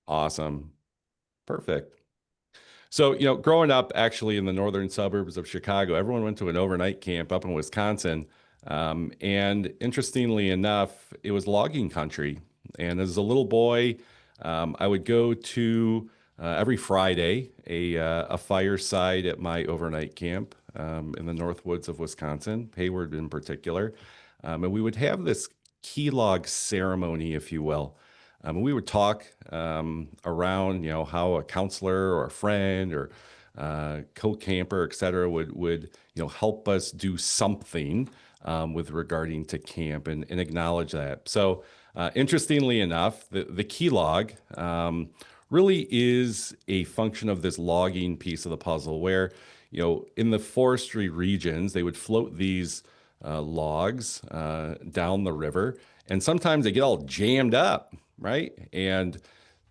Awesome. Perfect. So, growing up actually in the northern suburbs of Chicago, everyone went to an overnight camp up in Wisconsin. And interestingly enough, it was logging country. And as a little boy, I would go to every Friday a fireside at my overnight camp in the north woods of Wisconsin, Hayward in particular. And we would have this key log ceremony, if you will. We would talk around, how a counselor or a friend or co-camper, et cetera, would help us do something with regarding to camp and acknowledge that. So, interestingly enough, the key log really is a function of this logging piece of the puzzle, where in the forestry regions they would float these logs down the river, and sometimes they get all jammed up, right? And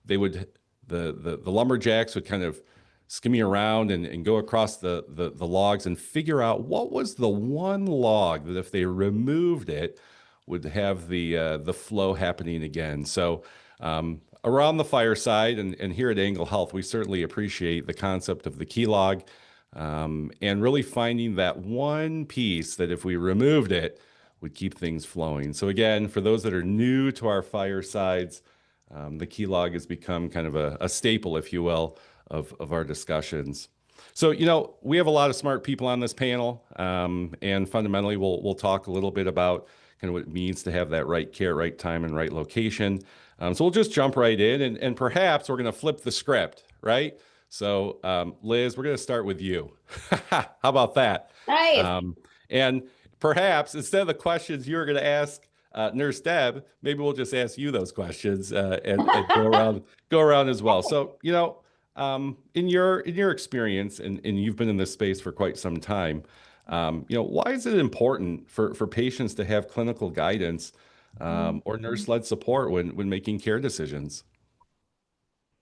they would the lumberjacks would kind of skimmy around and go across the logs and figure out what was the one log that if they removed it would have the flow happening again. So around the fireside and here at Angle Health, we certainly appreciate the concept of the key log, and really finding that one piece that if we removed it would keep things flowing. So again, for those that are new to our firesides, the key log has become kind of a staple, if you will, of our discussions. So, we have a lot of smart people on this panel, and fundamentally, we'll talk a little bit about kind of what it means to have that right care, right time, and right location. So we'll just jump right in, and perhaps we're going to flip the script, right? So, Liz, we're going to start with you. How about that? Nice. And perhaps instead of the questions you're going to ask Nurse Deb, maybe we'll just ask you those questions and go around as well. So, in your experience, and you've been in this space for quite some time, why is it important for patients to have clinical guidance or nurse-led support when making care decisions?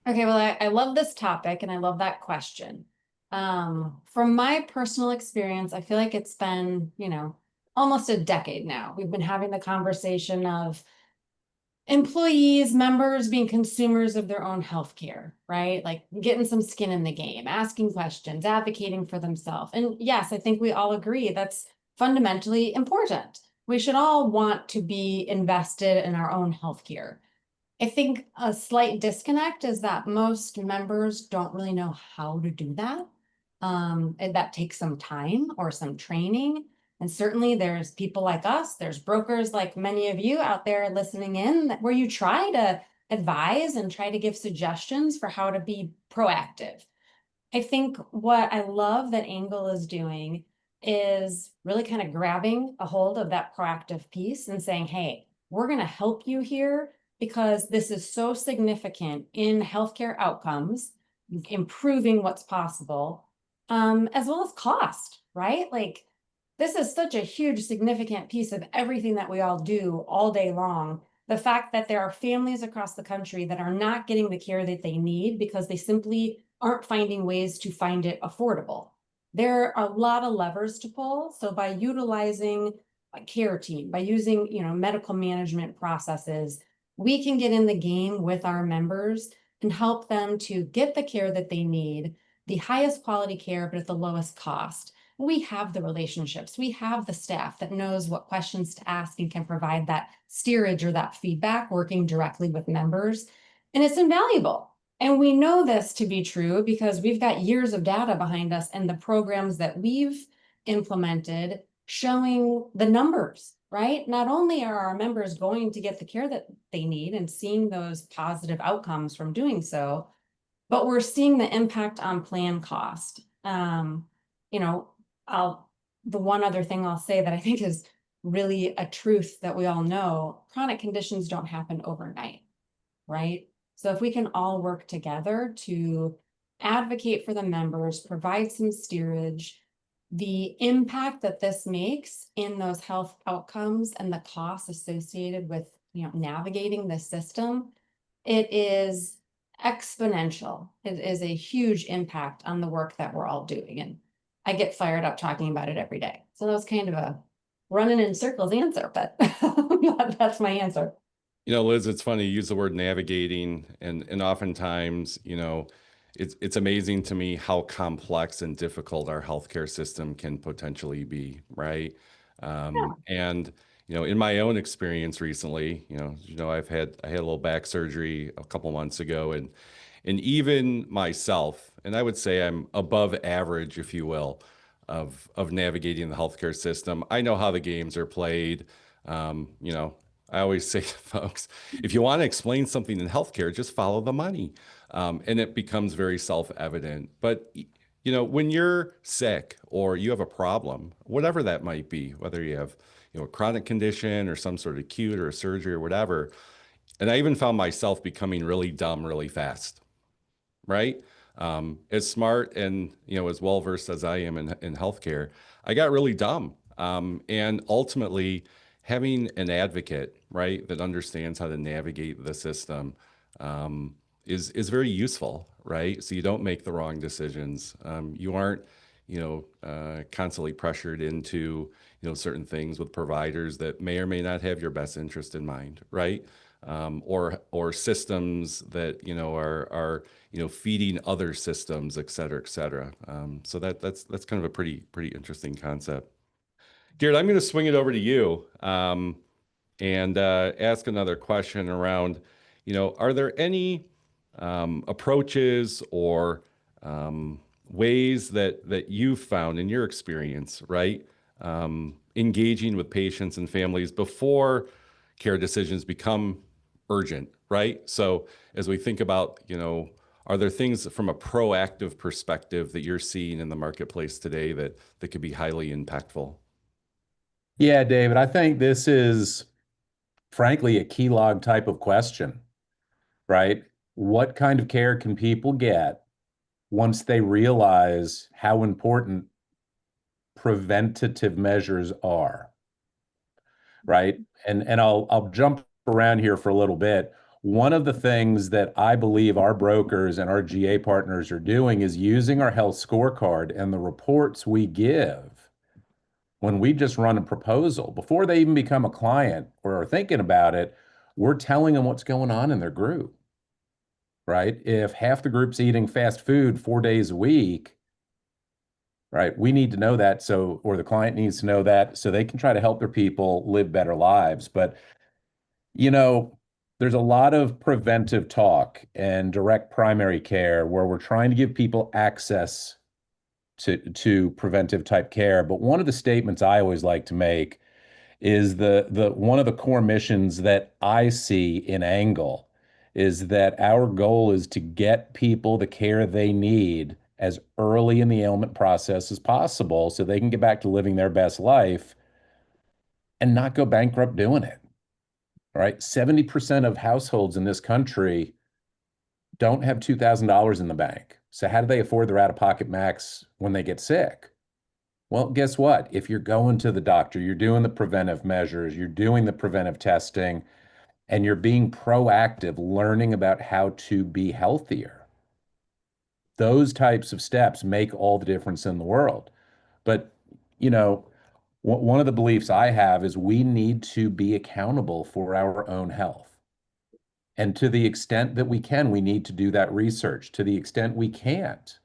Okay, well, I love this topic and I love that question. From my personal experience, I feel like it's been, almost a decade now. We've been having the conversation of employees, members being consumers of their own healthcare, right? Like getting some skin in the game, asking questions, advocating for themselves. And yes, I think we all agree that's fundamentally important. We should all want to be invested in our own healthcare. I think a slight disconnect is that most members don't really know how to do that. And that takes some time or some training. And certainly there's people like us, there's brokers like many of you out there listening in where you try to advise and try to give suggestions for how to be proactive. I think what I love that Angle is doing is really kind of grabbing a hold of that proactive piece and saying, hey, we're going to help you here because this is so significant in healthcare outcomes, improving what's possible, as well as cost, right? Like this is such a huge, significant piece of everything that we all do all day long. The fact that there are families across the country that are not getting the care that they need because they simply aren't finding ways to find it affordable. There are a lot of levers to pull. So by utilizing a care team, by using, medical management processes, we can get in the game with our members and help them to get the care that they need, the highest quality care, but at the lowest cost. We have the relationships, we have the staff that knows what questions to ask and can provide that steerage or that feedback working directly with members. And it's invaluable. And we know this to be true because we've got years of data behind us and the programs that we've implemented showing the numbers, right? Not only are our members going to get the care that they need and seeing those positive outcomes from doing so, but we're seeing the impact on plan cost. You know, the one other thing I'll say that I think is really a truth that we all know, chronic conditions don't happen overnight, right? So if we can all work together to advocate for the members, provide some steerage, the impact that this makes in those health outcomes and the costs associated with, navigating the system, it is exponential. It is a huge impact on the work that we're all doing. And I get fired up talking about it every day. So that was kind of a running in circles answer, but that's my answer. Liz, it's funny you use the word navigating, and oftentimes, it's amazing to me how complex and difficult our healthcare system can potentially be, right? And in my own experience recently, I had a little back surgery a couple months ago, and even myself, and I would say I'm above average, if you will, of navigating the healthcare system. I know how the games are played. I always say to folks, if you want to explain something in healthcare, just follow the money. And it becomes very self-evident. But when you're sick or you have a problem, whatever that might be, whether you have, a chronic condition or some sort of acute or a surgery or whatever, and I even found myself becoming really dumb really fast, right? As smart and as well versed as I am in healthcare, I got really dumb. And ultimately, having an advocate, right, that understands how to navigate the system, is very useful, right? So you don't make the wrong decisions. You aren't, constantly pressured into certain things with providers that may or may not have your best interest in mind, right? Or systems that are feeding other systems, et cetera, et cetera. So that's kind of a pretty interesting concept. Garrett, I'm going to swing it over to you, and ask another question around, are there any approaches or ways that you've found in your experience, right, engaging with patients and families before care decisions become urgent, right? So as we think about, are there things from a proactive perspective that you're seeing in the marketplace today that could be highly impactful? Yeah, David, I think this is frankly a key log type of question, right? What kind of care can people get once they realize how important preventative measures are, right? And I'll jump around here for a little bit. One of the things that I believe our brokers and our GA partners are doing is using our health scorecard and the reports we give when we just run a proposal before they even become a client or are thinking about it. We're telling them what's going on in their group, right? If half the group's eating fast food 4 days a week, right, we need to know that, so, or the client needs to know that so they can try to help their people live better lives. But you know there's a lot of preventive talk and direct primary care where we're trying to give people access to preventive type care. But one of the statements I always like to make is the one of the core missions that I see in Angle is that our goal is to get people the care they need as early in the ailment process as possible so they can get back to living their best life and not go bankrupt doing it. Right? 70% of households in this country don't have $2,000 in the bank. So how do they afford their out-of-pocket max when they get sick? Well, guess what? If you're going to the doctor, you're doing the preventive measures, you're doing the preventive testing, and you're being proactive, learning about how to be healthier. Those types of steps make all the difference in the world. But, you know, one of the beliefs I have is we need to be accountable for our own health. And to the extent that we can, we need to do that research. To the extent we can't,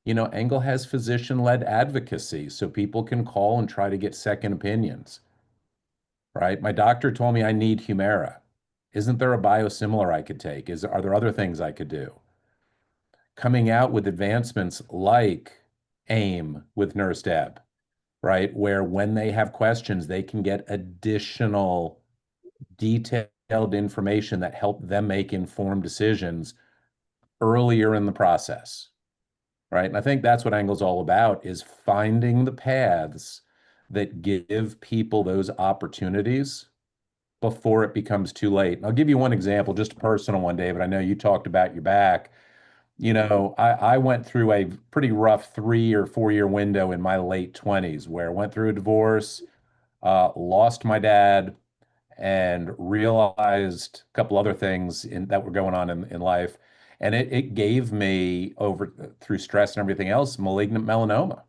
Engel has physician-led advocacy, so people can call and try to get second opinions, right? My doctor told me I need Humira. Isn't there a biosimilar I could take? Are there other things I could do? Coming out with advancements like AIMM with Nurse Deb, right? Where when they have questions, they can get additional detailed information that help them make informed decisions earlier in the process, right? And I think that's what Angle's all about, is finding the paths that give people those opportunities before it becomes too late. And I'll give you one example, just a personal one, David. I know you talked about your back. I went through a pretty rough 3 or 4 year window in my late 20s where I went through a divorce, lost my dad, and realized a couple other things that were going on in life. And it gave me, over through stress and everything else, malignant melanoma.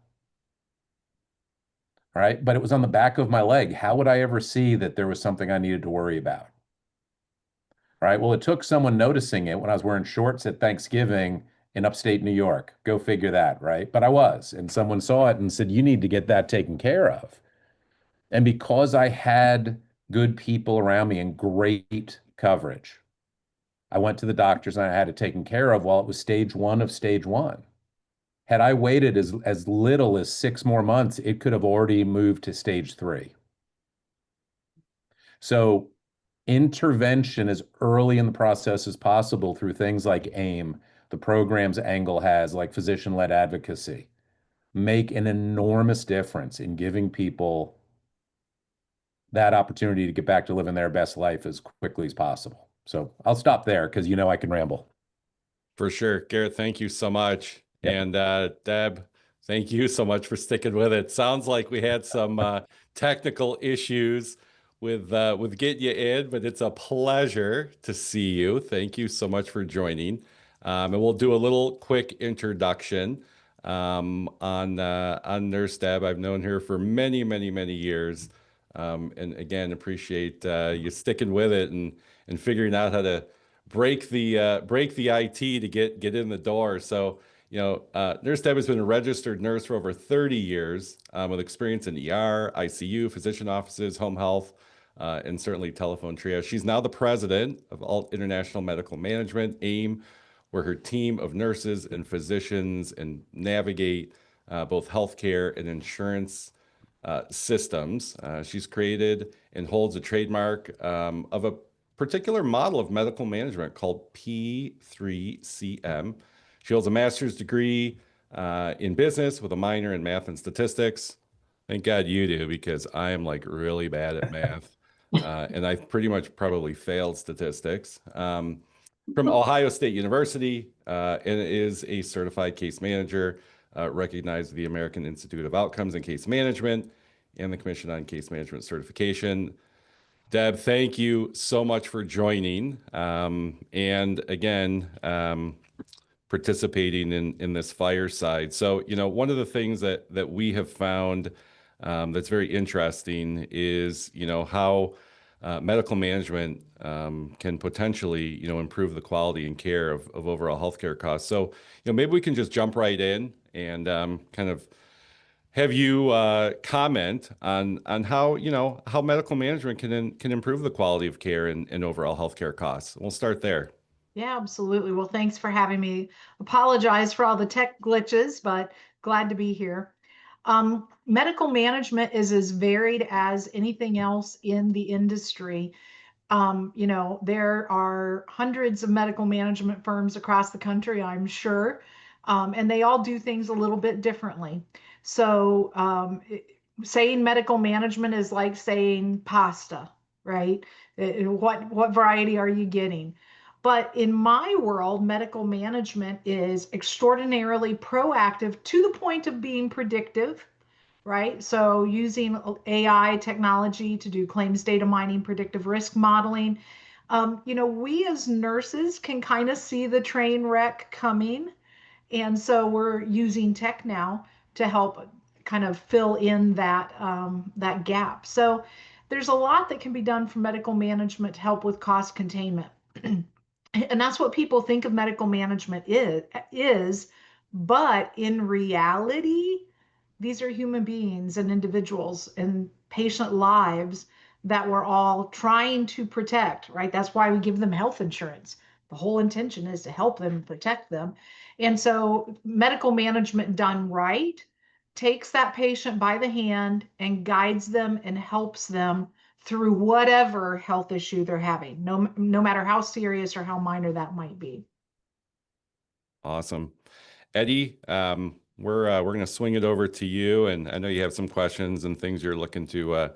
Right. But it was on the back of my leg. How would I ever see that there was something I needed to worry about? right? Well, it took someone noticing it when I was wearing shorts at Thanksgiving in upstate New York. Go figure that, right? But I was, and someone saw it and said, you need to get that taken care of. And because I had good people around me and great coverage, I went to the doctors and I had it taken care of while it was stage one of stage one. Had I waited as little as 6 more months, it could have already moved to stage three. So intervention as early in the process as possible through things like AIMM, the programs Angle has, like physician-led advocacy, make an enormous difference in giving people that opportunity to get back to living their best life as quickly as possible. So I'll stop there because you know I can ramble. For sure. Garrett, thank you so much. Yep. And Deb, thank you so much for sticking with it. Sounds like we had some technical issues with getting you in, but it's a pleasure to see you. Thank you so much for joining. And we'll do a little quick introduction on Nurse Deb. I've known her for many, many, many years. And again, appreciate you sticking with it and figuring out how to break the IT to get in the door. So, Nurse Deb has been a registered nurse for over 30 years with experience in ER, ICU, physician offices, home health, and certainly telephone triage. She's now the president of Alt International Medical Management, AIMM, where her team of nurses and physicians and navigate both healthcare and insurance systems. She's created and holds a trademark of a particular model of medical management called P3CM. She holds a master's degree in business with a minor in math and statistics. Thank God you do, because I am like really bad at math. And I pretty much probably failed statistics. From Ohio State University, and is a certified case manager, recognized with the American Institute of Outcomes and Case Management and the Commission on Case Management Certification. Deb, thank you so much for joining. And again, participating in this fireside. So, one of the things that we have found that's very interesting is, how medical management can potentially, improve the quality and care of overall healthcare costs. So, maybe we can just jump right in and kind of have you comment on how how medical management can improve the quality of care and overall healthcare costs. We'll start there. Yeah, absolutely. Well, thanks for having me. Apologize for all the tech glitches, but glad to be here. Medical management is as varied as anything else in the industry. There are hundreds of medical management firms across the country, I'm sure, and they all do things a little bit differently. So, saying medical management is like saying pasta, right? What variety are you getting? But in my world, medical management is extraordinarily proactive to the point of being predictive, right? So using AI technology to do claims data mining, predictive risk modeling. We as nurses can kind of see the train wreck coming. And so we're using tech now to help kind of fill in that gap. So there's a lot that can be done for medical management to help with cost containment. And that's what people think of medical management is, but in reality, these are human beings and individuals and patient lives that we're all trying to protect, right? That's why we give them health insurance. The whole intention is to help them and protect them. And so medical management done right takes that patient by the hand and guides them and helps them through whatever health issue they're having, no matter how serious or how minor that might be. Awesome. Eddie, we're going to swing it over to you, and I know you have some questions and things you're looking to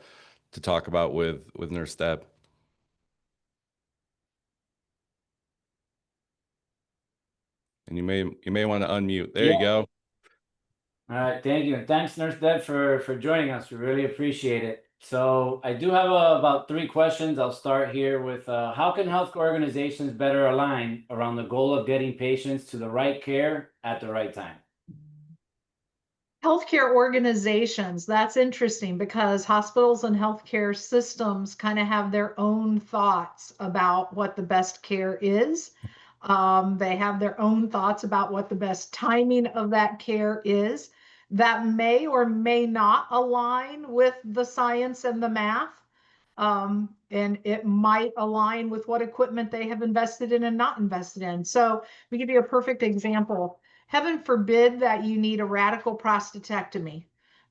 talk about with Nurse Deb. And you may want to unmute. There you go. All right, thank you. And thanks, Nurse Deb, for joining us. We really appreciate it. So I do have about 3 questions. I'll start here with how can health organizations better align around the goal of getting patients to the right care at the right time? Healthcare organizations, that's interesting because hospitals and healthcare systems kind of have their own thoughts about what the best care is. They have their own thoughts about what the best timing of that care is. That may or may not align with the science and the math. And it might align with what equipment they have invested in and not invested in. So we give you a perfect example. Heaven forbid that you need a radical prostatectomy.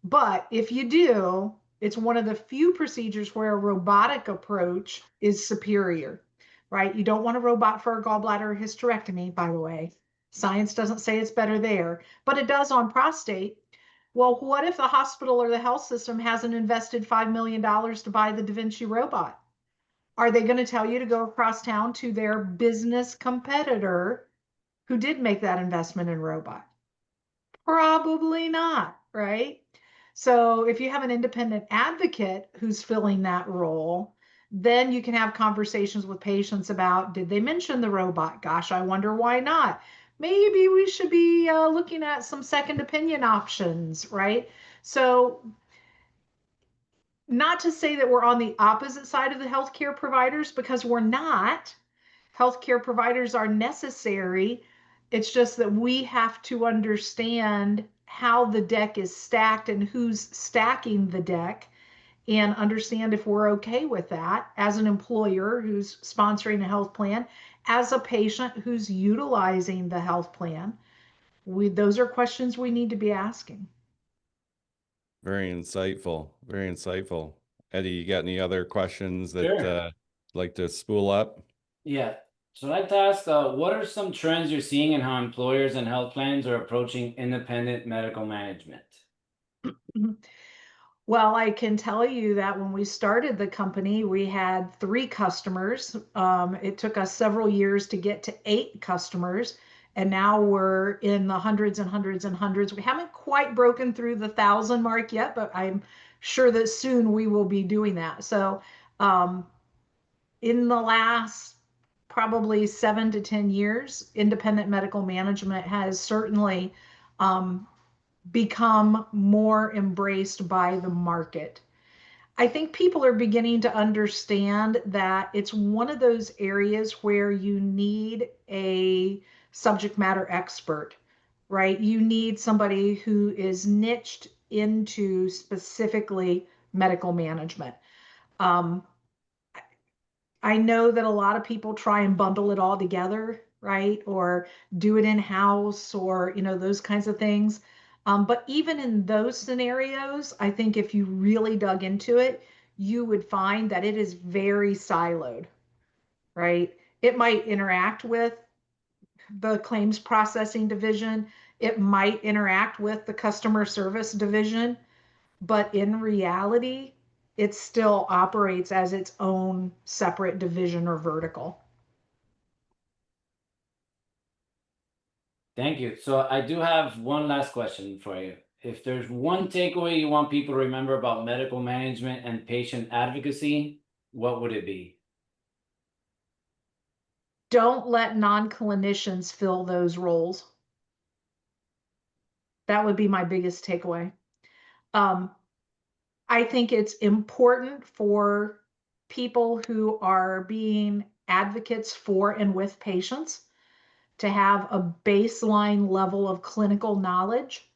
But if you do, it's one of the few procedures where a robotic approach is superior, right? You don't want a robot for a gallbladder hysterectomy, by the way. Science doesn't say it's better there, but it does on prostate. Well, what if the hospital or the health system hasn't invested $5 million to buy the Da Vinci robot? Are they going to tell you to go across town to their business competitor who did make that investment in robot? Probably not, right? So if you have an independent advocate who's filling that role, then you can have conversations with patients about, did they mention the robot? Gosh, I wonder why not. Maybe we should be looking at some second opinion options, right? So not to say that we're on the opposite side of the healthcare providers, because we're not. Healthcare providers are necessary. It's just that we have to understand how the deck is stacked and who's stacking the deck, and understand if we're okay with that as an employer who's sponsoring a health plan, as a patient who's utilizing the health plan. Those are questions we need to be asking. Very insightful. Very insightful. Eddie, you got any other questions that Sure. like to spool up? Yeah. So I'd like to ask, what are some trends you're seeing in how employers and health plans are approaching independent medical management? Well, I can tell you that when we started the company, we had 3 customers. It took us several years to get to 8 customers, and now we're in the hundreds and hundreds and hundreds. We haven't quite broken through the 1,000 mark yet, but I'm sure that soon we will be doing that. So, in the last probably 7 to 10 years, independent medical management has certainly become more embraced by the market. I think people are beginning to understand that it's one of those areas where you need a subject matter expert, right? You need somebody who is niched into specifically medical management. I know that a lot of people try and bundle it all together, right? Or do it in house, or, those kinds of things. But even in those scenarios, I think if you really dug into it, you would find that it is very siloed, right? It might interact with the claims processing division, it might interact with the customer service division, but in reality, it still operates as its own separate division or vertical. Thank you. So I do have one last question for you. If there's one takeaway you want people to remember about medical management and patient advocacy, what would it be? Don't let non-clinicians fill those roles. That would be my biggest takeaway. I think it's important for people who are being advocates for and with patients to have a baseline level of clinical knowledge.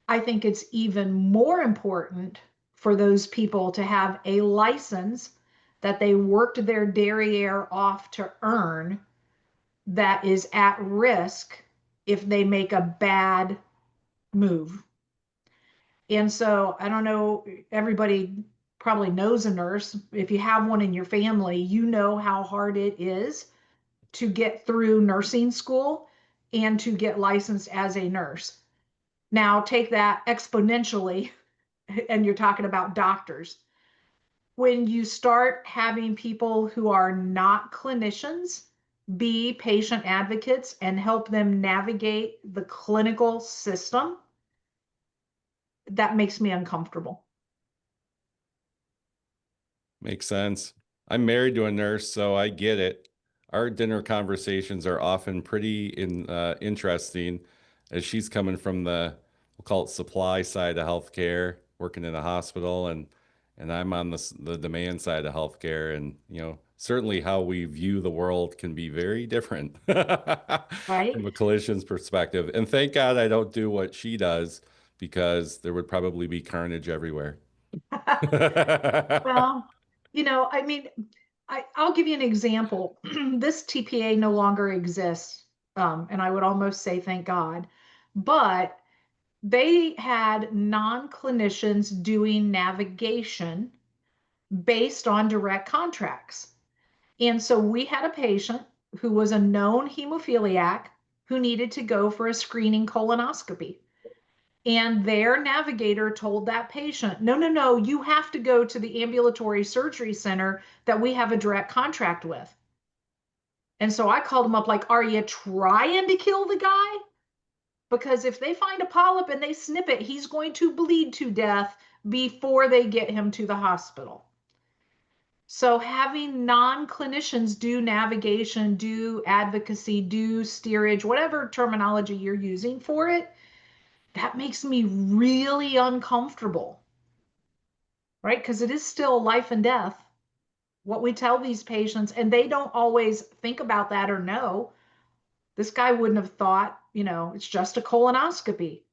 I think it's even more important for those people to have a license that they worked their derriere off to earn, that is at risk if they make a bad move. And so I don't know, everybody probably knows a nurse. If you have one in your family, you know how hard it is to get through nursing school and to get licensed as a nurse. Now take that exponentially, and you're talking about doctors. When you start having people who are not clinicians be patient advocates and help them navigate the clinical system, that makes me uncomfortable. Makes sense. I'm married to a nurse, so I get it. Our dinner conversations are often pretty interesting, as she's coming from the we'll call it supply side of healthcare, working in a hospital, and I'm on the demand side of healthcare, and certainly how we view the world can be very different Right? from a clinician's perspective. And thank God I don't do what she does, because there would probably be carnage everywhere. Well, I mean, I'll give you an example. This TPA no longer exists, and I would almost say thank God. But they had non-clinicians doing navigation based on direct contracts. And so we had a patient who was a known hemophiliac who needed to go for a screening colonoscopy. And their navigator told that patient, no, no, no, you have to go to the ambulatory surgery center that we have a direct contract with. And so I called him up like, are you trying to kill the guy? Because if they find a polyp and they snip it, he's going to bleed to death before they get him to the hospital. So having non-clinicians do navigation, do advocacy, do steerage, whatever terminology you're using for it, that makes me really uncomfortable, right? Because it is still life and death, what we tell these patients, and they don't always think about that or know. This guy wouldn't have thought, it's just a colonoscopy.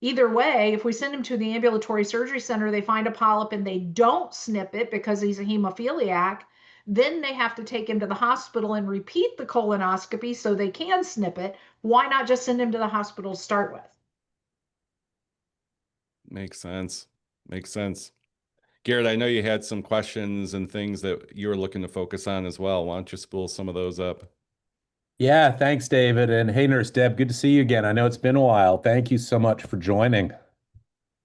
Either way, if we send him to the ambulatory surgery center, they find a polyp and they don't snip it because he's a hemophiliac, then they have to take him to the hospital and repeat the colonoscopy so they can snip it. Why not just send him to the hospital to start with? Makes sense. Makes sense. Garrett, I know you had some questions and things that you were looking to focus on as well. Why don't you spool some of those up? Yeah, thanks, David. And hey, Nurse Deb, good to see you again. I know it's been a while. Thank you so much for joining.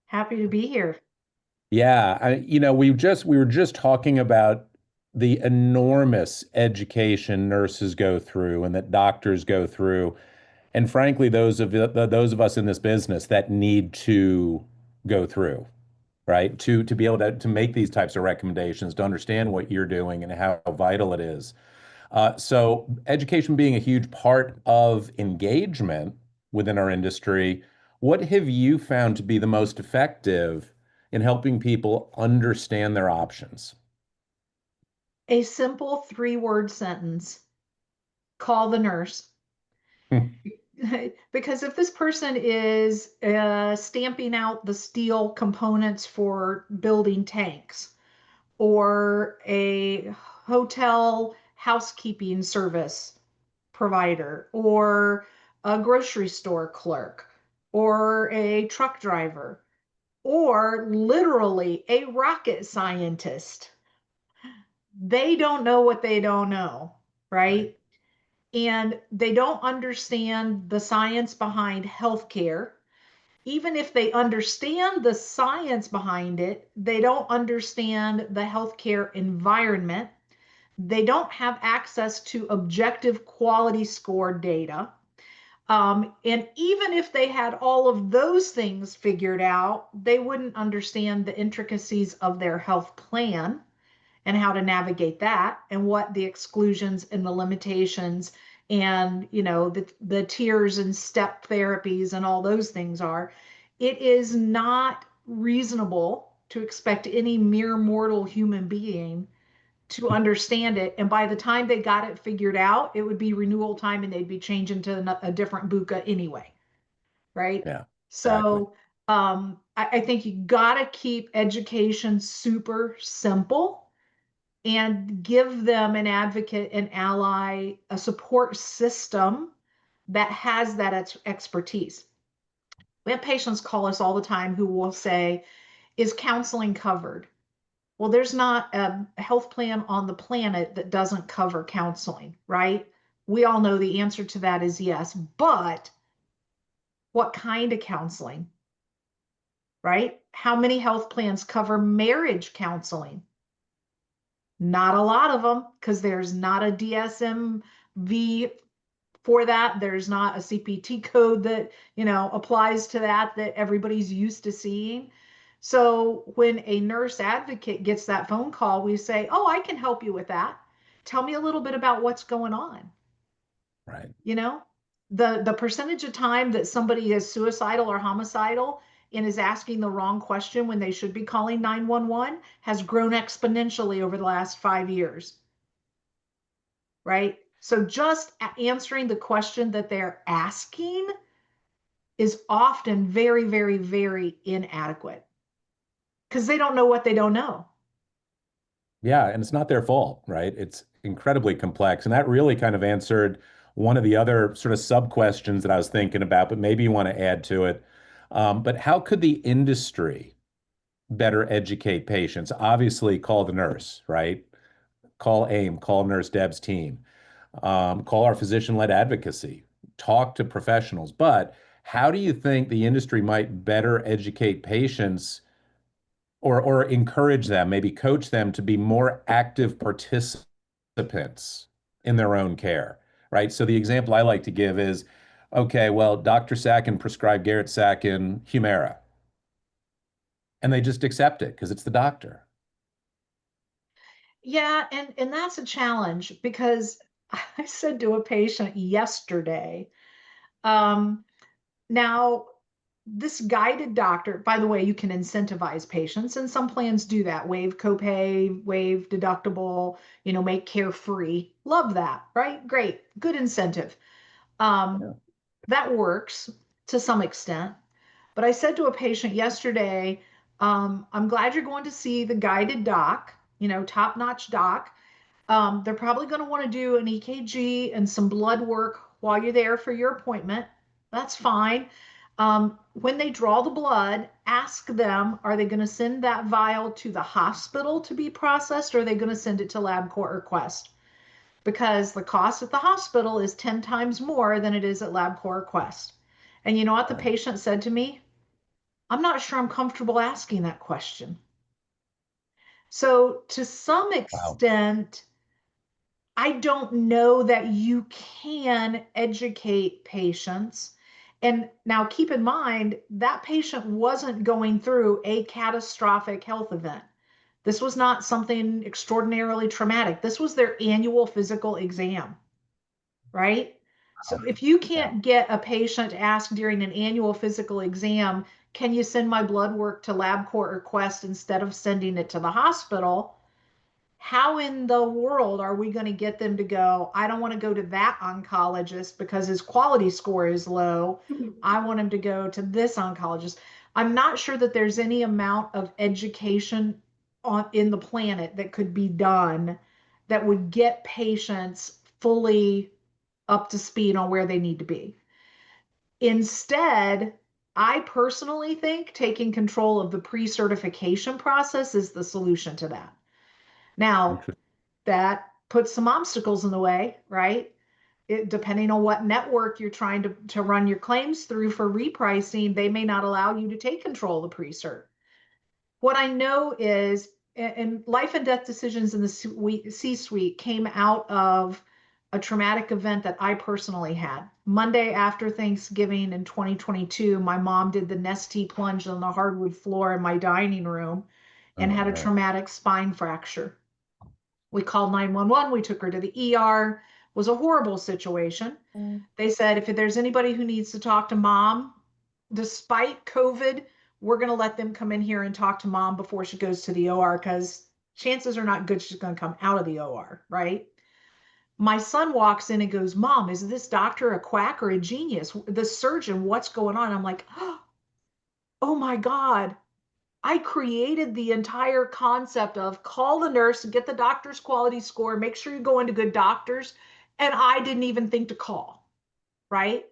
Happy to be here. Yeah, we were just talking about the enormous education nurses go through and that doctors go through, and frankly, those of us in this business that need to go through, right? To be able to make these types of recommendations, to understand what you're doing and how vital it is. So education being a huge part of engagement within our industry, what have you found to be the most effective in helping people understand their options? A simple 3-word sentence: call the nurse. Because if this person is stamping out the steel components for building tanks, or a hotel housekeeping service provider, or a grocery store clerk, or a truck driver, or literally a rocket scientist, they don't know what they don't know, Right. right? And they don't understand the science behind healthcare. Even if they understand the science behind it, they don't understand the healthcare environment. They don't have access to objective quality score data. And even if they had all of those things figured out, they wouldn't understand the intricacies of their health plan and how to navigate that, and what the exclusions and the limitations and the tiers and step therapies and all those things are. It is not reasonable to expect any mere mortal human being to understand it, and by the time they got it figured out, it would be renewal time and they'd be changing to a different buca anyway, right? Yeah, exactly. So I think you got to keep education super simple and give them an advocate, an ally, a support system that has that expertise. We have patients call us all the time who will say, is counseling covered? Well, there's not a health plan on the planet that doesn't cover counseling, right? We all know the answer to that is yes, but what kind of counseling, right? How many health plans cover marriage counseling? Not a lot of them, because there's not a DSMV for that. There's not a CPT code that, applies to that everybody's used to seeing. So when a nurse advocate gets that phone call, we say, oh, I can help you with that. Tell me a little bit about what's going on, Right. you know? The percentage of time that somebody is suicidal or homicidal and is asking the wrong question when they should be calling 911 has grown exponentially over the last 5 years, right? So just answering the question that they're asking is often very, very, very inadequate because they don't know what they don't know. Yeah, and it's not their fault, right? It's incredibly complex. And that really kind of answered one of the other sort of sub questions that I was thinking about, but maybe you want to add to it. But how could the industry better educate patients? Obviously, call the nurse, right? Call AIMM, call Nurse Deb's team, call our physician-led advocacy, talk to professionals. But how do you think the industry might better educate patients or encourage them, maybe coach them to be more active participants in their own care, right? So the example I like to give is, okay, well, Dr. Sacken prescribed Garrett Sacken Humira, and they just accept it because it's the doctor. Yeah, and that's a challenge because I said to a patient yesterday, um, now this guided doctor, by the way, you can incentivize patients, and some plans do that. Waive copay, waive deductible, make care free. Love that, right? Great, good incentive. Yeah. That works to some extent. But I said to a patient yesterday, I'm glad you're going to see the guided doc, top-notch doc. They're probably going to want to do an EKG and some blood work while you're there for your appointment. That's fine. When they draw the blood, ask them, are they going to send that vial to the hospital to be processed, or are they going to send it to LabCorp or Quest? Because the cost at the hospital is 10 times more than it is at LabCorp or Quest. And you know what the Right. patient said to me? I'm not sure I'm comfortable asking that question. So to some Wow. extent, I don't know that you can educate patients. And now keep in mind that patient wasn't going through a catastrophic health event. This was not something extraordinarily traumatic. This was their annual physical exam, right? So Wow. if you Yeah. can't get a patient to ask during an annual physical exam, can you send my blood work to LabCorp or Quest instead of sending it to the hospital? How in the world are we going to get them to go, I don't want to go to that oncologist because his quality score is low. I want him to go to this oncologist. I'm not sure that there's any amount of education in the planet that could be done that would get patients fully up to speed on where they need to be. Instead, I personally think taking control of the pre-certification process is the solution to that. Now, Interesting. that puts some obstacles in the way, right? Depending on what network you're trying to run your claims through for repricing, they may not allow you to take control of the pre-cert. What I know is, and life and death decisions in the C-suite came out of a traumatic event that I personally had. Monday after Thanksgiving in 2022, my mom did the Nestea plunge on the hardwood floor in my dining room and Oh, had a no. traumatic spine fracture. We called 911. We took her to the ER. It was a horrible situation. They said, if there's anybody who needs to talk to mom, despite COVID, we're going to let them come in here and talk to mom before she goes to the OR because chances are not good she's going to come out of the OR, right? My son walks in and goes, Mom, is this doctor a quack or a genius? The surgeon, what's going on? I'm like, oh my God. I created the entire concept of call the nurse, get the doctor's quality score, make sure you go into good doctors. And I didn't even think to call, right?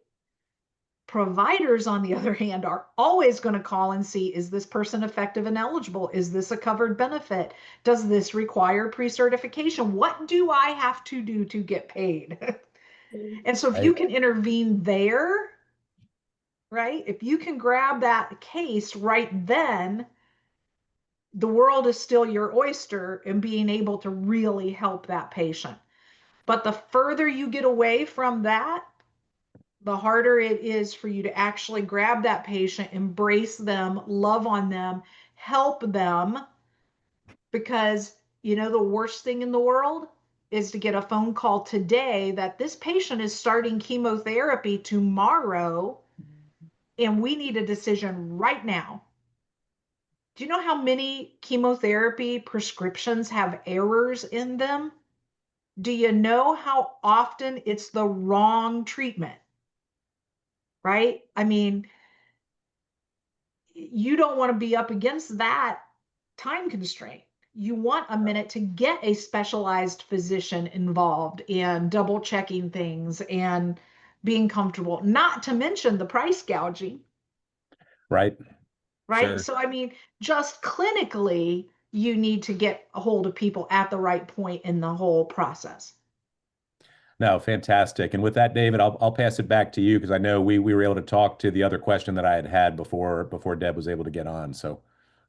Providers, on the other hand, are always going to call and see, is this person effective and eligible? Is this a covered benefit? Does this require pre-certification? What do I have to do to get paid? And so if you Right. can intervene there, right? If you can grab that case right then, the world is still your oyster in being able to really help that patient. But the further you get away from that, the harder it is for you to actually grab that patient, embrace them, love on them, help them. Because, the worst thing in the world is to get a phone call today that this patient is starting chemotherapy tomorrow and we need a decision right now. Do you know how many chemotherapy prescriptions have errors in them? Do you know how often it's the wrong treatment? Right? I mean, you don't want to be up against that time constraint. You want a minute to get a specialized physician involved in double checking things and being comfortable, not to mention the price gouging. Right. Right. Sure. So, I mean, just clinically, you need to get a hold of people at the right point in the whole process. No, fantastic. And with that, David, I'll pass it back to you because I know we were able to talk to the other question that I had before Deb was able to get on. So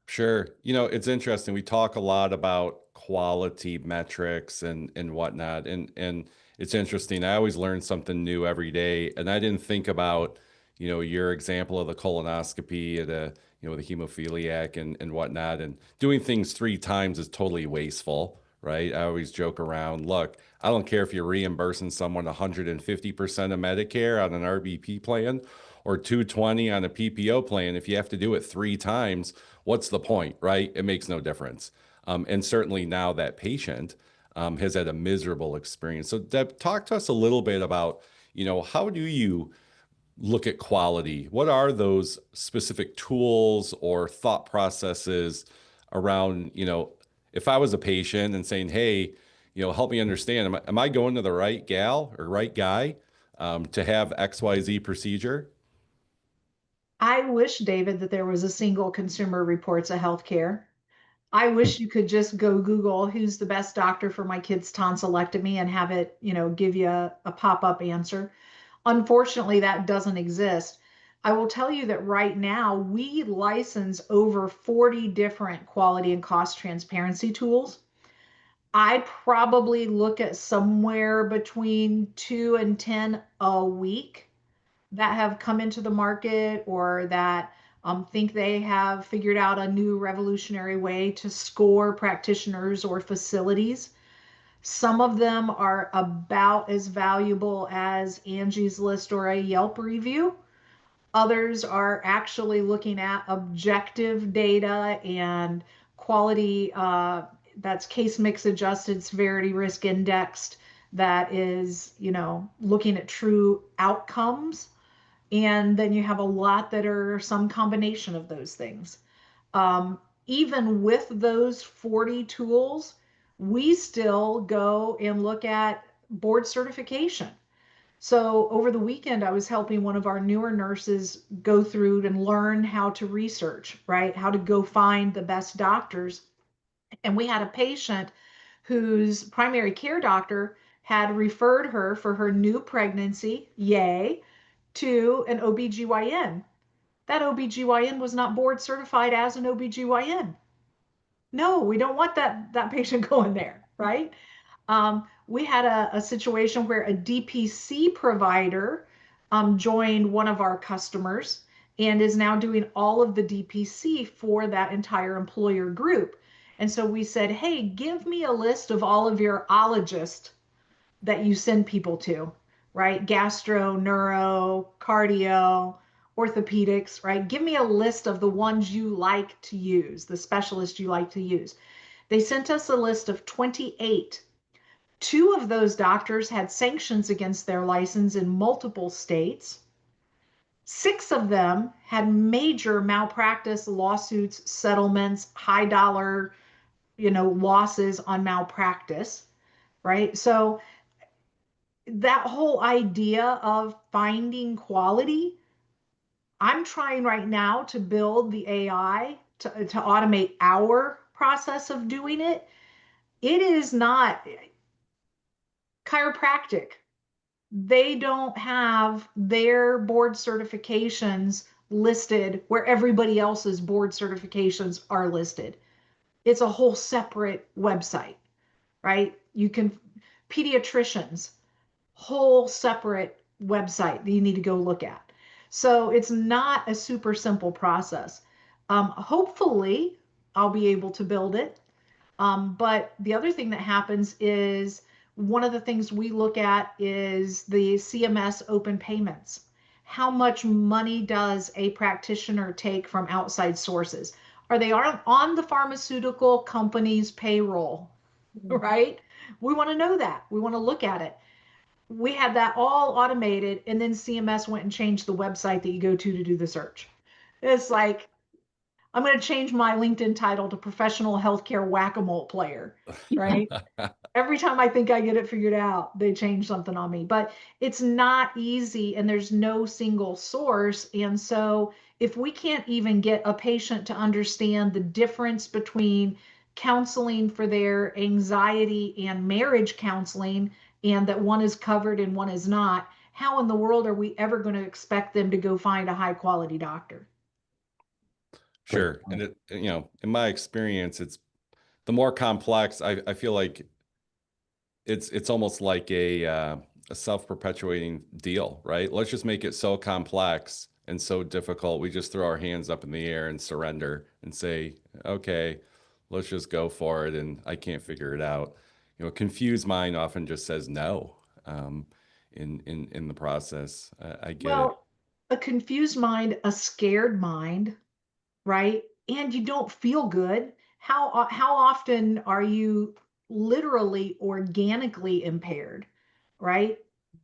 Sure. It's interesting. We talk a lot about quality metrics and whatnot. And it's interesting. I always learn something new every day. And I didn't think about, your example of the colonoscopy at the hemophiliac and whatnot. And doing things 3 times is totally wasteful, right? I always joke around, look, I don't care if you're reimbursing someone 150% of Medicare on an RBP plan or 220 on a PPO plan. If you have to do it 3 times, what's the point, right? It makes no difference. And certainly now that patient has had a miserable experience. So Deb, talk to us a little bit about, how do you look at quality? What are those specific tools or thought processes around, if I was a patient and saying, hey, help me understand, am I going to the right gal or right guy to have XYZ procedure? I wish, David, that there was a single Consumer Reports of healthcare. I wish you could just go Google who's the best doctor for my kid's tonsillectomy and have it, give you a pop-up answer. Unfortunately, that doesn't exist. I will tell you that right now we license over 40 different quality and cost transparency tools. I probably look at somewhere between 2 and 10 a week that have come into the market or that think they have figured out a new revolutionary way to score practitioners or facilities. Some of them are about as valuable as Angie's List or a Yelp review. Others are actually looking at objective data and quality that's case mix adjusted, severity risk indexed, that is, looking at true outcomes. And then you have a lot that are some combination of those things. Um, Even with those 40 tools, we still go and look at board certification. So over the weekend, I was helping one of our newer nurses go through and learn how to research, right? How to go find the best doctors. And we had a patient whose primary care doctor had referred her for her new pregnancy, yay, to an OBGYN. That OBGYN was not board certified as an OBGYN. No, we don't want that patient going there, right? We had a situation where a DPC provider joined one of our customers and is now doing all of the DPC for that entire employer group. And so we said, hey, give me a list of all of your ologists that you send people to, right? Gastro, neuro, cardio, orthopedics, right? Give me a list of the ones you like to use, the specialists you like to use. They sent us a list of 28. 2 of those doctors had sanctions against their license in multiple states. 6 of them had major malpractice lawsuits, settlements, high dollar, losses on malpractice, right? So that whole idea of finding quality, I'm trying right now to build the AI to automate our process of doing it. It is not chiropractic. They don't have their board certifications listed where everybody else's board certifications are listed. It's a whole separate website, right? You can, pediatricians, whole separate website that you need to go look at. So it's not a super simple process. Hopefully, I'll be able to build it. But the other thing that happens is one of the things we look at is the CMS open payments. How much money does a practitioner take from outside sources? Are they on the pharmaceutical company's payroll, right? We want to know that. We want to look at it. We had that all automated, and then CMS went and changed the website that you go to do the search. It's like, I'm going to change my LinkedIn title to professional healthcare whack-a-mole player, right? Every time I think I get it figured out, they change something on me. But it's not easy, and there's no single source. And so if we can't even get a patient to understand the difference between counseling for their anxiety and marriage counseling, and that one is covered and one is not, how in the world are we ever going to expect them to go find a high quality doctor? Sure. And it, in my experience, it's the more complex, I feel like it's almost like a self-perpetuating deal, right? Let's just make it so complex and so difficult. We just throw our hands up in the air and surrender and say, okay, let's just go for it. And I can't figure it out. A confused mind often just says no, in the process. I get it. Well, a confused mind, a scared mind, right? And you don't feel good. How often are you literally organically impaired, right?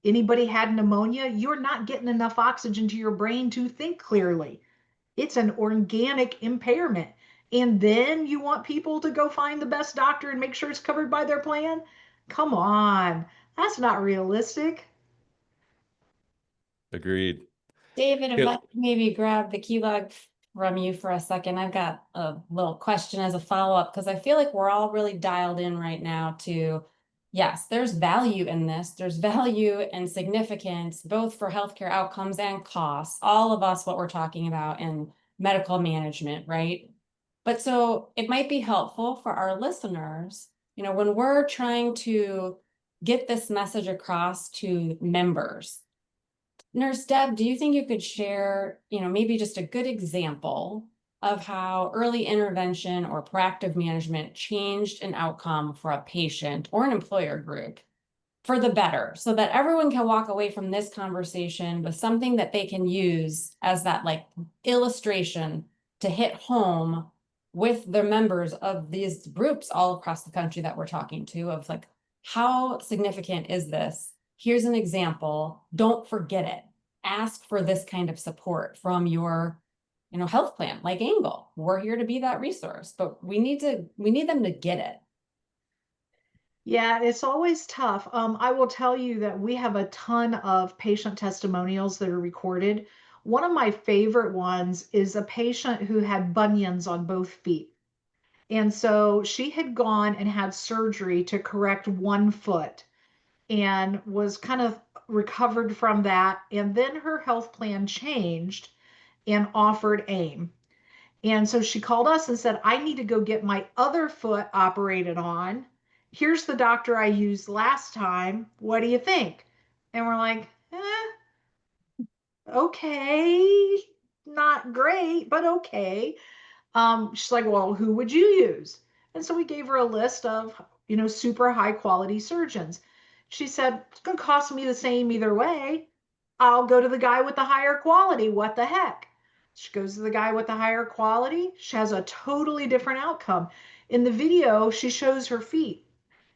Anybody had pneumonia? You're not getting enough oxygen to your brain to think clearly. It's an organic impairment. And then you want people to go find the best doctor and make sure it's covered by their plan? Come on. That's not realistic. Agreed. David, if Yeah. I could maybe grab the key log from you for a second, I've got a little question as a follow-up, because I feel like we're all really dialed in right now to, yes, there's value in this. There's value and significance, both for healthcare outcomes and costs, all of us, what we're talking about in medical management, right? But so it might be helpful for our listeners, when we're trying to get this message across to members. Nurse Deb, do you think you could share, maybe just a good example of how early intervention or proactive management changed an outcome for a patient or an employer group for the better, so that everyone can walk away from this conversation with something that they can use as that illustration to hit home with the members of these groups all across the country that we're talking to, of how significant is this? Here's an example. Don't forget it. Ask for this kind of support from your, health plan, like Angle. We're here to be that resource, but we need them to get it. Yeah, it's always tough. I will tell you that we have a ton of patient testimonials that are recorded. One of my favorite ones is a patient who had bunions on both feet. And so she had gone and had surgery to correct one foot and was kind of recovered from that. And then her health plan changed and offered AIMM. And so she called us and said, I need to go get my other foot operated on. Here's the doctor I used last time. What do you think? And we're like, okay, not great, but okay. She's like, well, who would you use? And so we gave her a list of, super high quality surgeons. She said, it's going to cost me the same either way. I'll go to the guy with the higher quality. What the heck? She goes to the guy with the higher quality. She has a totally different outcome. In the video, she shows her feet.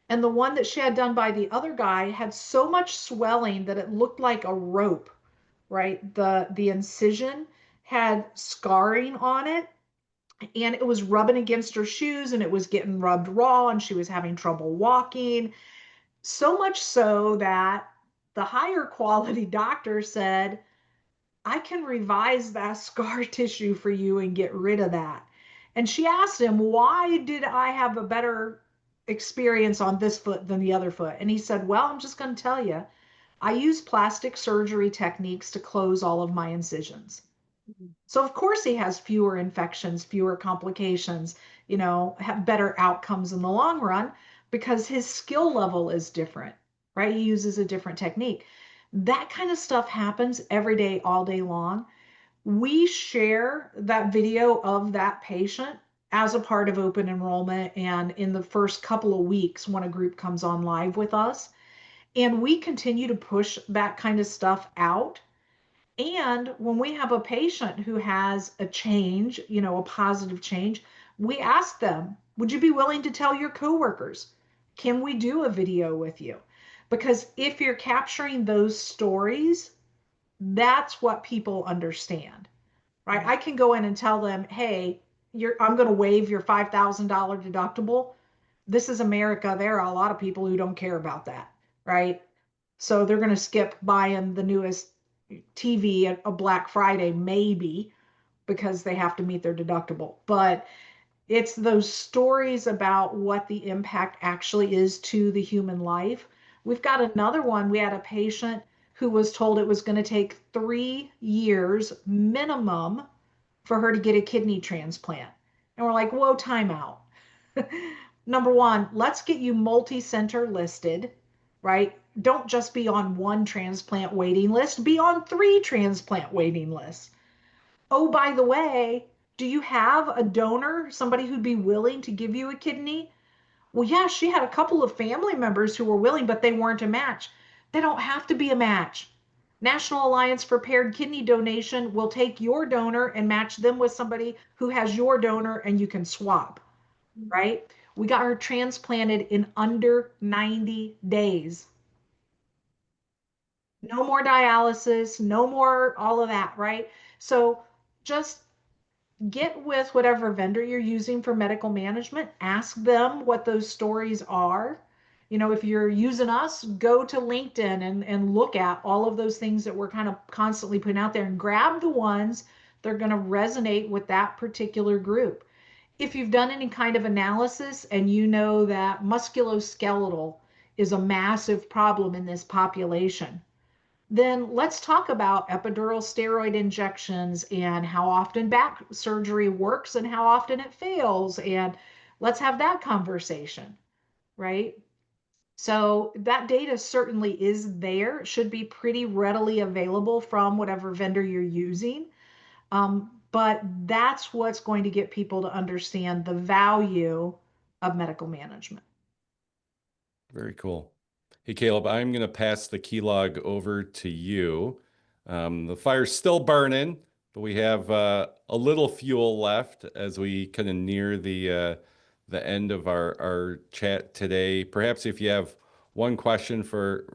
And the one that she had done by the other guy had so much swelling that it looked like a rope, right? The incision had scarring on it, and it was rubbing against her shoes, and it was getting rubbed raw, and she was having trouble walking. So much so that the higher quality doctor said, I can revise that scar tissue for you and get rid of that. And she asked him, why did I have a better experience on this foot than the other foot? And he said, well, I'm just going to tell you, I use plastic surgery techniques to close all of my incisions. So of course he has fewer infections, fewer complications, have better outcomes in the long run because his skill level is different, right? He uses a different technique. That kind of stuff happens every day, all day long. We share that video of that patient as a part of open enrollment and in the first couple of weeks when a group comes on live with us. And we continue to push that kind of stuff out. And when we have a patient who has a change, a positive change, we ask them, would you be willing to tell your coworkers? Can we do a video with you? Because if you're capturing those stories, that's what people understand, right? I can go in and tell them, hey, I'm going to waive your $5,000 deductible. This is America. There are a lot of people who don't care about that, right? So they're going to skip buying the newest TV at a Black Friday, maybe because they have to meet their deductible. But it's those stories about what the impact actually is to the human life. We've got another one. We had a patient who was told it was going to take 3 years minimum for her to get a kidney transplant. And we're like, whoa, time out. Number one, let's get you multi-center listed, right? Don't just be on one transplant waiting list, be on 3 transplant waiting lists. Oh, by the way, do you have a donor, somebody who'd be willing to give you a kidney? Well, yeah, she had a couple of family members who were willing, but they weren't a match. They don't have to be a match. National Alliance for Paired Kidney Donation will take your donor and match them with somebody who has your donor, and you can swap, right? We got her transplanted in under 90 days. No more dialysis, no more all of that, right? So just get with whatever vendor you're using for medical management. Ask them what those stories are. If you're using us, go to LinkedIn and look at all of those things that we're kind of constantly putting out there and grab the ones that are going to resonate with that particular group. If you've done any kind of analysis and you know that musculoskeletal is a massive problem in this population, then let's talk about epidural steroid injections and how often back surgery works and how often it fails. And let's have that conversation, right? So that data certainly is there, should be pretty readily available from whatever vendor you're using. But that's what's going to get people to understand the value of medical management. Very cool. Hey, Caleb, I'm going to pass the keylog over to you. The fire's still burning, but we have a little fuel left as we kind of near the end of our chat today. Perhaps if you have one question for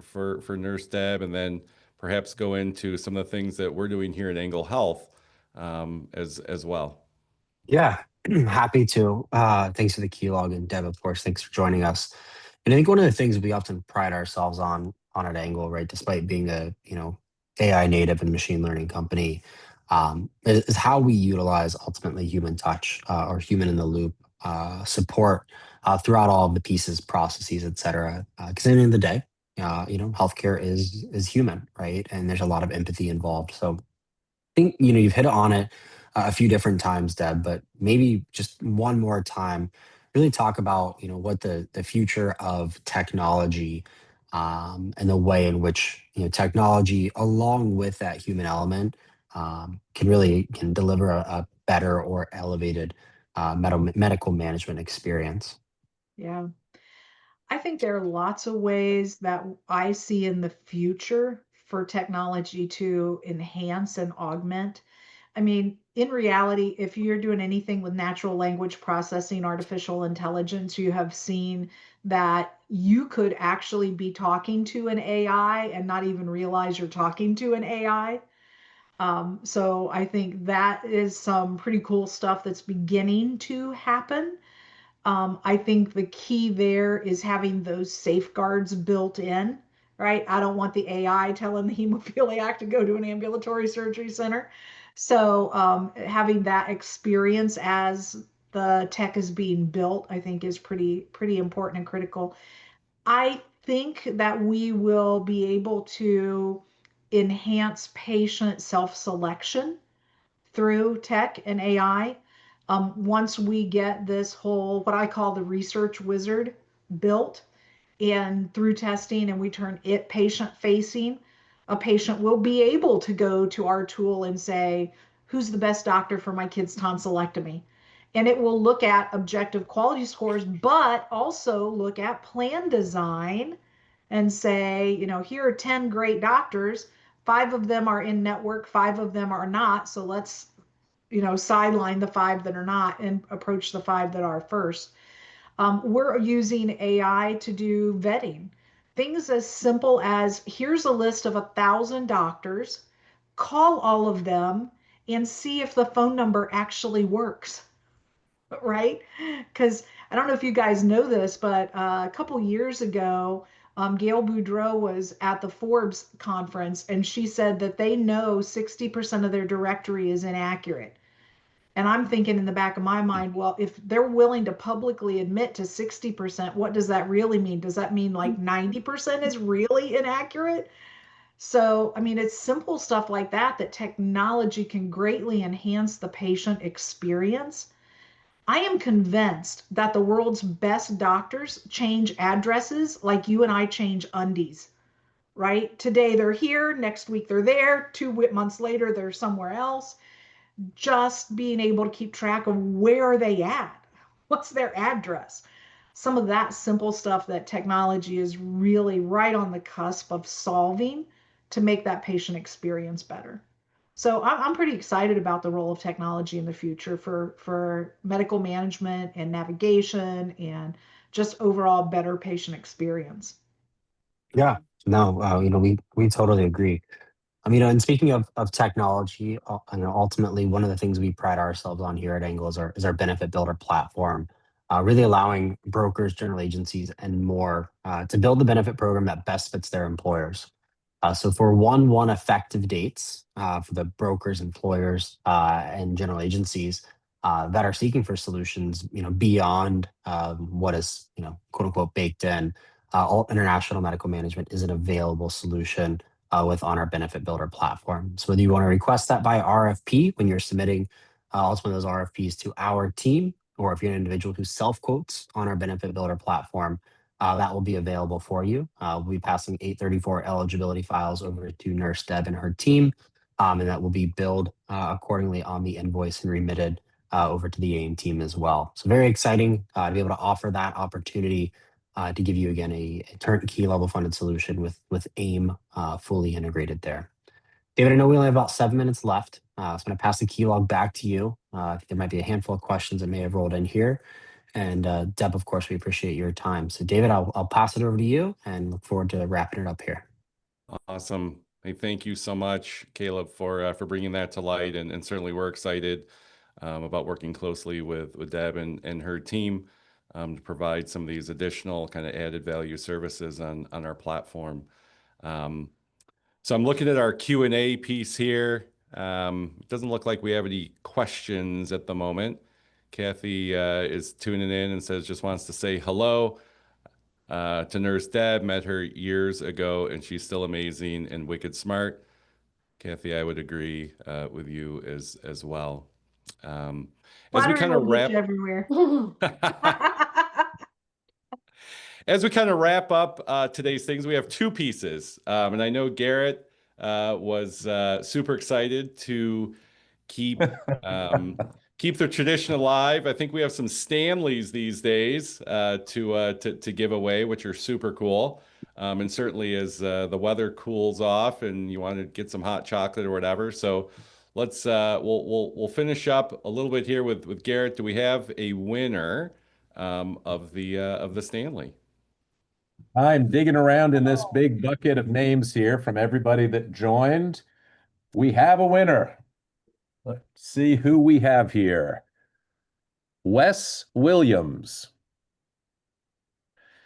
Nurse Deb, and then perhaps go into some of the things that we're doing here at Angle Health as well. Yeah, happy to. Thanks for the keylog, and Deb, of course, thanks for joining us. And I think one of the things we often pride ourselves on at Angle, right, despite being a AI native and machine learning company, is how we utilize ultimately human touch or human in the loop support throughout all of the pieces, processes, et cetera. Because at the end of the day, healthcare is human, right, and there's a lot of empathy involved. So think you've hit on it a few different times, Deb, but maybe just one more time, really talk about what the future of technology and the way in which technology, along with that human element, can deliver a better or elevated medical management experience. Yeah. I think there are lots of ways that I see in the future for technology to enhance and augment. I mean, in reality, if you're doing anything with natural language processing, artificial intelligence, you have seen that you could actually be talking to an AI and not even realize you're talking to an AI. So I think that is some pretty cool stuff that's beginning to happen. I think the key there is having those safeguards built in, right? I don't want the AI telling the hemophiliac to go to an ambulatory surgery center. So having that experience as the tech is being built, I think is pretty important and critical. I think that we will be able to enhance patient self-selection through tech and AI. Once we get this whole, what I call the research wizard built and through testing, and we turn it patient facing, a patient will be able to go to our tool and say, who's the best doctor for my kid's tonsillectomy? and it will look at objective quality scores, but also look at plan design and say, here are 10 great doctors. 5 of them are in network, 5 of them are not. So let's, sideline the 5 that are not and approach the 5 that are first. We're using AI to do vetting. Things as simple as here's a list of 1,000 doctors, call all of them and see if the phone number actually works, right? Because I don't know if you guys know this, but a couple years ago, Gail Boudreaux was at the Forbes conference, and she said that they know 60% of their directory is inaccurate. And I'm thinking in the back of my mind, well, if they're willing to publicly admit to 60%, what does that really mean? Does that mean like 90% is really inaccurate? So, I mean, it's simple stuff like that that technology can greatly enhance the patient experience. I am convinced that the world's best doctors change addresses like you and I change undies, right? Today they're here, next week they're there, 2 months later they're somewhere else. Just being able to keep track of where are they at, what's their address. Some of that simple stuff that technology is really right on the cusp of solving to make that patient experience better. So I'm pretty excited about the role of technology in the future for medical management and navigation and just overall better patient experience. Yeah, no, we totally agree. And speaking of technology, ultimately one of the things we pride ourselves on here at Angle is our benefit builder platform, really allowing brokers, general agencies, and more to build the benefit program that best fits their employers. So for 1/1 effective dates for the brokers, employers, and general agencies that are seeking for solutions, beyond what is, quote unquote, baked in, all international medical management is an available solution on our benefit builder platform. So whether you want to request that by RFP when you're submitting ultimately those RFPs to our team, or if you're an individual who self quotes on our benefit builder platform, that will be available for you. We'll be passing 834 eligibility files over to Nurse Deb and her team, and that will be billed accordingly on the invoice and remitted over to the AIM team as well. So very exciting to be able to offer that opportunity to give you again a turnkey level funded solution with AIM fully integrated there. David, I know we only have about 7 minutes left, so I'm going to pass the key log back to you. I think there might be a handful of questions that may have rolled in here. And Deb, of course, we appreciate your time. So David, I'll pass it over to you and look forward to wrapping it up here. Awesome. Hey, thank you so much, Caleb, for bringing that to light. And certainly we're excited about working closely with Deb and her team to provide some of these additional kind of added value services on our platform. So I'm looking at our Q&A piece here. It doesn't look like we have any questions at the moment. Kathy is tuning in and says just wants to say hello to Nurse Deb. Met her years ago, and she's still amazing and wicked smart. Kathy, I would agree with you as well. As we kind of wrap everywhere. As we kind of wrap up today's things, we have 2 pieces. And I know Garrett was super excited to keep the tradition alive. I think we have some Stanleys these days to give away, which are super cool. And certainly as the weather cools off and you want to get some hot chocolate or whatever. So let's we'll finish up a little bit here with Garrett. Do we have a winner of the Stanley? I'm digging around in this big bucket of names here from everybody that joined. We have a winner. Let's see who we have here. Wes Williams.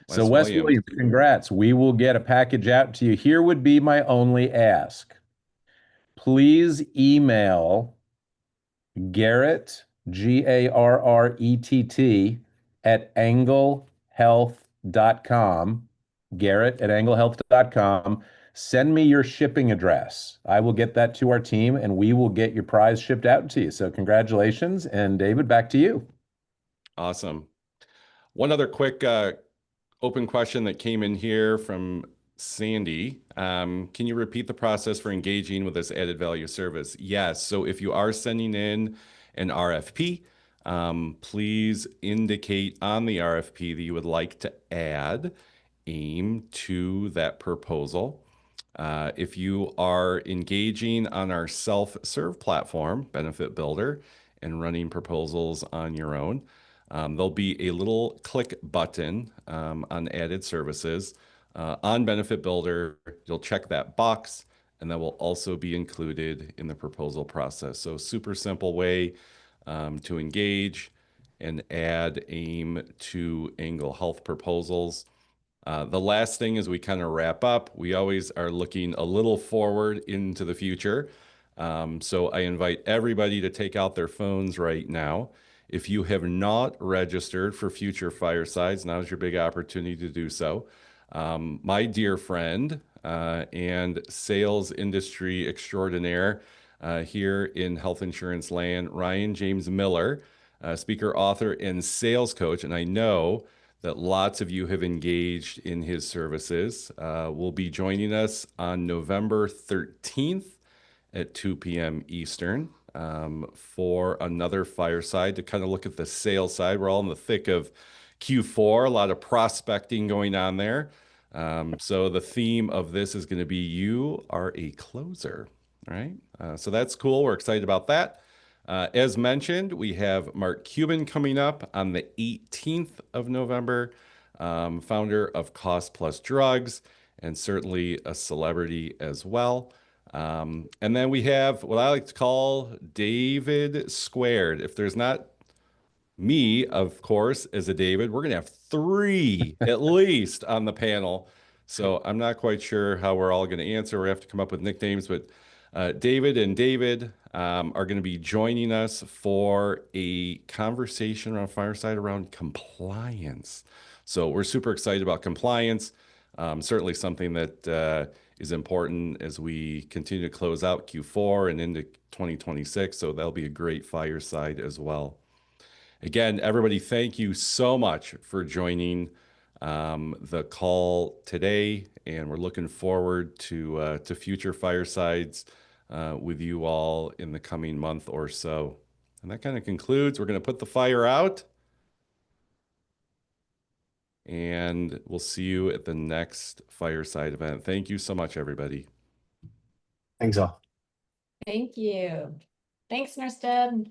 So Wes Williams, congrats. We will get a package out to you. Here would be my only ask. Please email Garrett, Garrett, at anglehealth.com. Garrett at anglehealth.com. Send me your shipping address. I will get that to our team and we will get your prize shipped out to you. So congratulations. And David, back to you. Awesome. One other quick open question that came in here from Sandy. Can you repeat the process for engaging with this added value service? Yes. So if you are sending in an RFP, please indicate on the RFP that you would like to add AIMM to that proposal. If you are engaging on our self-serve platform, Benefit Builder, and running proposals on your own, there'll be a little click button on added services. On Benefit Builder, you'll check that box, and that will also be included in the proposal process. So super simple way to engage and add AIMM to Angle Health proposals. The last thing as we kind of wrap up, we always are looking a little forward into the future. So I invite everybody to take out their phones right now. If you have not registered for future firesides, now's your big opportunity to do so. My dear friend and sales industry extraordinaire here in health insurance land, Ryan James Miller, speaker, author, and sales coach, and I know that lots of you have engaged in his services, will be joining us on November 13th at 2 p.m. Eastern for another fireside to kind of look at the sales side. We're all in the thick of Q4, a lot of prospecting going on there. So the theme of this is going to be you are a closer, right? So that's cool. We're excited about that. As mentioned, we have Mark Cuban coming up on the 18th of November, founder of Cost Plus Drugs, and certainly a celebrity as well. And then we have what I like to call David Squared. If there's not me, of course, as a David, we're going to have 3 at least on the panel. So I'm not quite sure how we're all going to answer. We have to come up with nicknames, but David and David are going to be joining us for a conversation around Fireside around compliance. So we're super excited about compliance. Certainly something that is important as we continue to close out Q4 and into 2026. So that'll be a great fireside as well. Again, everybody, thank you so much for joining the call today, and we're looking forward to future firesides with you all in the coming month or so. And that kind of concludes. We're going to put the fire out, and we'll see you at the next fireside event. Thank you so much, everybody. Thanks all. Thank you. Thanks, Nurse Deb.